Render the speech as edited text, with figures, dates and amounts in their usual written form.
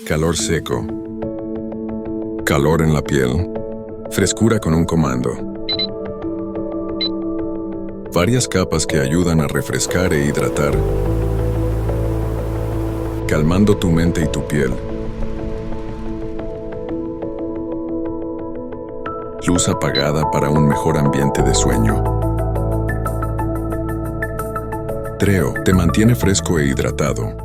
Calor seco. Calor en la piel. Frescura con un comando. Varias capas que ayudan a refrescar e hidratar, calmando tu mente y tu piel. Luz apagada para un mejor ambiente de sueño. Treo te mantiene fresco e hidratado.